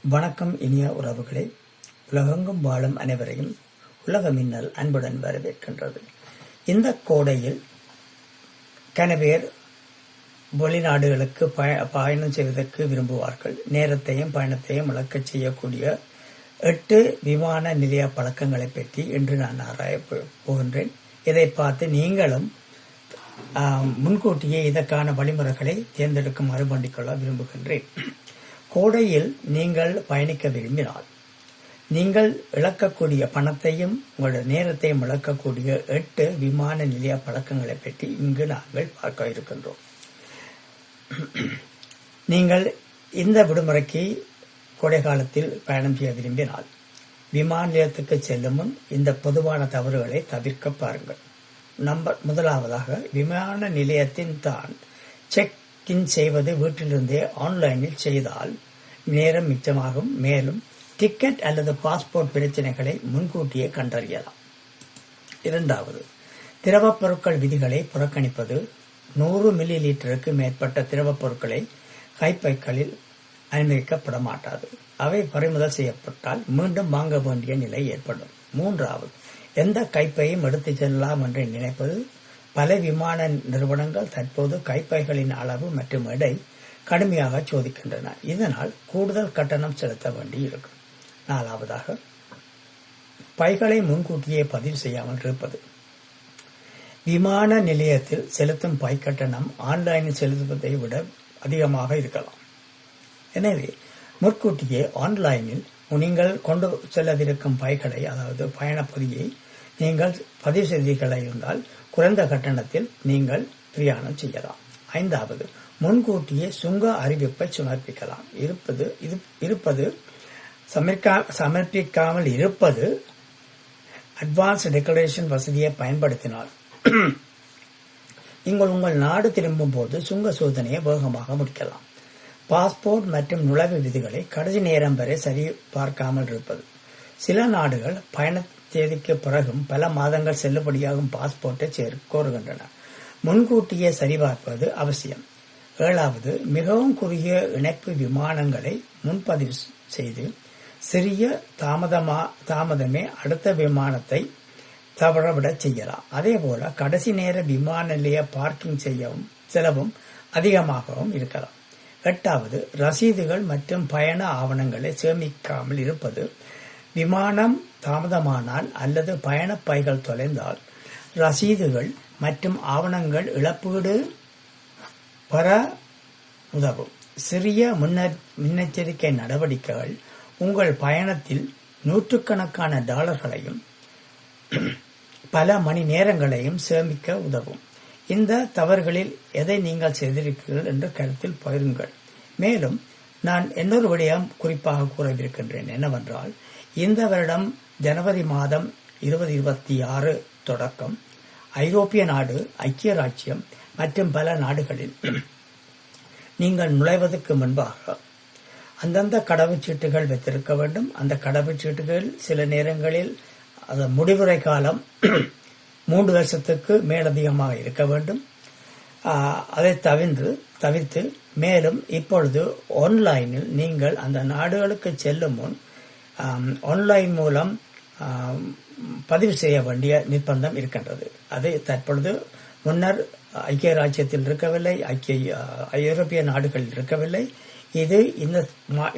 வணக்கம் இனிய உறவுகளே. உலகெங்கும் வாழும் அனைவரையும் உலக மின்னல் அன்புடன் வரவேற்கின்றது. இந்த கோடையில் கனவேர் வெளிநாடுகளுக்கு பயணம் செய்வதற்கு விரும்புவார்கள். நேரத்தையும் பயணத்தையும் இழக்கச் செய்யக்கூடிய 8 விமான நிலைய பழக்கங்களை பற்றி இன்று நான் ஆராயப் போகின்றேன். இதை பார்த்து நீங்களும் முன்கூட்டியே இதற்கான வழிமுறைகளை தேர்ந்தெடுக்குமாறு வேண்டிக்கொள்ள விரும்புகின்றேன். கோடையில் நீங்கள் பயணிக்க விரும்பினால் நீங்கள் இழக்கக்கூடிய பணத்தையும் உங்களுடைய நேரத்தையும் இழக்கக்கூடிய 8 விமான நிலைய பழக்கங்களை பற்றி இங்கு நாங்கள் பார்க்க இருக்கின்றோம். நீங்கள் இந்த விடுமுறைக்கு கோடை காலத்தில் பயணம் செய்ய விரும்பினால் விமான நிலையத்துக்கு செல்லும் முன் இந்த பொதுவான தவறுகளை தவிர்க்க பாருங்கள். முதலாவதாக, விமான நிலையத்தின் தான் செக் இன் செய்வது வீட்டிலிருந்தே ஆன்லைனில் செய்தால் நேரம் மிச்சமாகும். மேலும் டிக்கெட் அல்லது பாஸ்போர்ட் பிரச்சனைகளை முன்கூட்டியே கண்டறியலாம். இரண்டாவது, திரவப் பொருட்கள் விதிகளை புறக்கணிப்பது. 100 மில்லி லிட்டருக்கு மேற்பட்ட திரவப் பொருட்களை கைப்பைகளில் அனுமதிக்கப்பட மாட்டாது. அவை பறிமுதல் செய்யப்பட்டால் மீண்டும் வாங்க வேண்டிய நிலை ஏற்படும். மூன்றாவது, எந்த கைப்பையும் எடுத்துச் செல்லலாம் என்று நினைப்பது. பல விமான நிறுவனங்கள் தற்போது கைப்பைகளின் அளவு மற்றும் எடை கடுமையாக சோதிக்கின்றன. இதனால் கூடுதல் கட்டணம் செலுத்த வேண்டியிருக்கும். நாலாவதாக, பைகளை முன்கூட்டியே பதிவு செய்யாமல் இருப்பது. விமான நிலையத்தில் செலுத்தும் பை கட்டணம் ஆன்லைனில் செலுத்துவதை விட அதிகமாக இருக்கலாம். எனவே முன்கூட்டியே ஆன்லைனில் நீங்கள் கொண்டு செல்லவிருக்கும் பைகளை, அதாவது பயணப்பொதியை நீங்கள் பதிவு செய்தீர்கள் இருந்தால் குறைந்த கட்டணத்தில் நீங்கள் பிரயாணம் செய்யலாம். ஐந்தாவது, முன்கூட்டியே சுங்க அறிவிப்பை சமர்ப்பிக்கலாம். சமர்ப்பிக்காமல் இருப்பது. அட்வான்ஸ் டெக்ளரேஷன் வசதியை பயன்படுத்தினால் நீங்கள் உங்கள் நாடு திரும்பும் போது சுங்க சோதனையை வேகமாக முடிக்கலாம். பாஸ்போர்ட் மற்றும் நுழைவு விதிகளை கடைசி நேரம் வரை சரி பார்க்காமல் இருப்பது. சில நாடுகள் பயண தேதிக்கு பிறகும் பல மாதங்கள் செல்லுபடியாகும் பாஸ்போர்ட்டை கோருகின்றன. முன்கூட்டியே சரிபார்ப்பது அவசியம். ஏழாவது, மிகவும் குறுகிய இணைப்பு விமானங்களை முன்பதிவு செய்து சிறிய தாமதமே அடுத்த விமானத்தை தவறவிடச் செய்யலாம். அதேபோல கடைசி நேர விமான நிலைய பார்க்கிங் செய்யவும் செலவும் அதிகமாகவும் இருக்கலாம். எட்டாவது, ரசீதுகள் மற்றும் பயண ஆவணங்களை சேமிக்காமல் இருப்பது. விமானம் தாமதமானால் அல்லது பயண பைகள் தொலைந்தால் ரசீதுகள் மற்றும் ஆவணங்கள் இழப்பீடு பெற உதவும். சிறிய முன்னெச்சரிக்கை நடவடிக்கைகள் உங்கள் பயணத்தில் நூற்றுக்கணக்கான டாலர்களையும் பல மணி நேரங்களையும் சேமிக்க உதவும். இந்த தவறுகளில் எதை நீங்கள் செய்திருக்கிறீர்கள் என்று கருத்தில் பகிருங்கள். மேலும் நான் இன்னொரு விடயம் குறிப்பாக கூறவிருக்கின்றேன். என்னவென்றால், இந்த வருடம் ஜனவரி மாதம் 2026 தொடக்கம் ஐரோப்பிய நாடு, ஐக்கிய ராச்சியம் மற்றும் பல நாடுகளில் நீங்கள் நுழைவதற்கு முன்பாக அந்தந்த கடவுச்சீட்டுகள் வைத்திருக்க வேண்டும். அந்த கடவுச்சீட்டுகள் சில நேரங்களில் முடிவுரை காலம் 3 வருஷத்துக்கு மேலதிகமாக இருக்க வேண்டும். அதை தவிர்த்து மேலும் இப்பொழுது ஆன்லைனில் நீங்கள் அந்த நாடுகளுக்கு செல்லும் முன் ஆன்லைன் மூலம் பதிவு செய்ய வேண்டிய நிர்பந்தம் இருக்கின்றது. அது தற்பொழுது முன்னர் ஐக்கிய ராஜ்யத்தில் இருக்கவில்லை, ஐரோப்பிய நாடுகளில் இருக்கவில்லை. இது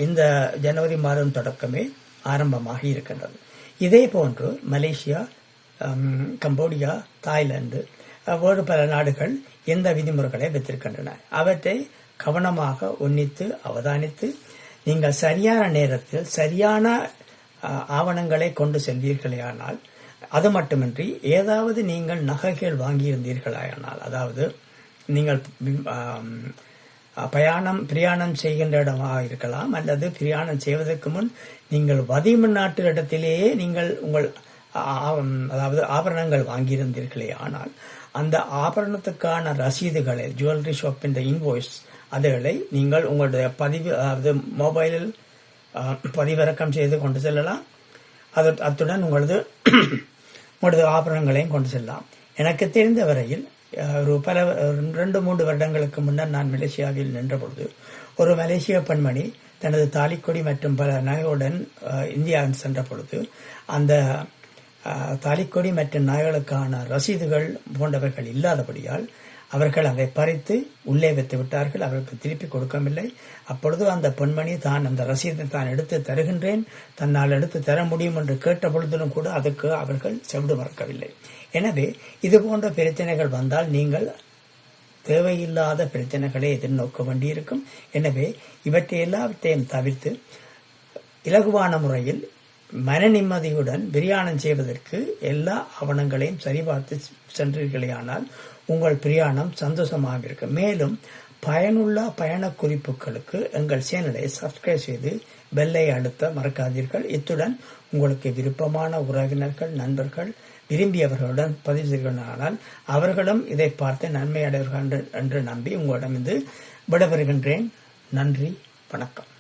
இந்த ஜனவரி மாதம் தொடக்கமே ஆரம்பமாக இருக்கின்றது. இதே போன்று மலேசியா, கம்போடியா, தாய்லாந்து வேறு பல நாடுகள் இந்த விதிமுறைகளை வைத்திருக்கின்றன. அவற்றை கவனமாக உன்னித்து அவதானித்து நீங்கள் சரியான நேரத்தில் சரியான ஆவணங்களை கொண்டு செல்வீர்களானால், அது மட்டுமின்றி ஏதாவது நீங்கள் நகைகள் வாங்கியிருந்தீர்களானால், அதாவது நீங்கள் பிரயாணம் செய்கின்ற இடமாக இருக்கலாம் அல்லது பிரயாணம் செய்வதற்கு முன் நீங்கள் வதிமநாட்டு இடத்திலேயே நீங்கள் உங்கள் ஆபரணங்கள் வாங்கியிருந்தீர்களே ஆனால் அந்த ஆபரணத்துக்கான ரசீதுகளை, ஜுவல்லரி ஷாப்பின் இன்வாய்ஸ், அதுகளை நீங்கள் உங்களுடைய மொபைலில் பதிவிறக்கம் செய்து கொண்டு செல்லலாம். அத்துடன் உங்களது ஆபரணங்களையும் கொண்டு செல்லலாம். எனக்கு தெரிந்த வரையில் ஒரு 2-3 வருடங்களுக்கு முன்னர் நான் மலேசியாவில் நின்ற பொழுது ஒரு மலேசிய பெண்மணி தனது தாலிக்கொடி மற்றும் பல நகைகளுடன் இந்தியாவில் சென்ற பொழுது அந்த தாலிக்கொடி மற்றும் நகைகளுக்கான ரசீதுகள் போன்றவர்கள் இல்லாதபடியால் அவர்கள் அதை பறித்து உள்ளே வைத்து விட்டார்கள். அவர்களுக்கு திருப்பி கொடுக்கவில்லை. அப்பொழுது அந்த பெண்மணி தான் அந்த ரசீதை தான் எடுத்து தருகின்றேன், தன்னால் எடுத்து தர முடியும் என்று கேட்ட பொழுதிலும் கூட அதுக்கு அவர்கள் செவிடு மறக்கவில்லை. எனவே இது போன்ற பிரச்சனைகள் வந்தால் நீங்கள் தேவையில்லாத பிரச்சனைகளை எதிர்நோக்க வேண்டியிருக்கும். எனவே இவற்றை எல்லாவற்றையும் தவிர்த்து இலகுவான முறையில் மன நிம்மதியுடன் பிரயாணம் செய்வதற்கு எல்லா ஆவணங்களையும் சரிபார்த்து சென்றீர்களேயானால் உங்கள் பிரயாணம் சந்தோஷமாக இருக்கும். மேலும் பயனுள்ள பயண குறிப்புகளுக்கு எங்கள் சேனலை சப்ஸ்கிரைப் செய்து பெல்லை அழுத்த மறக்காதீர்கள். இத்துடன் உங்களுக்கு விருப்பமான உறவினர்கள், நண்பர்கள், விரும்பியவர்களுடன் பதிவு செய்கிறார்கள். அவர்களும் இதை பார்த்து நன்மை அடைவார்கள் என்று நம்பி உங்களிடமிருந்து விடைபெறுகின்றேன். நன்றி, வணக்கம்.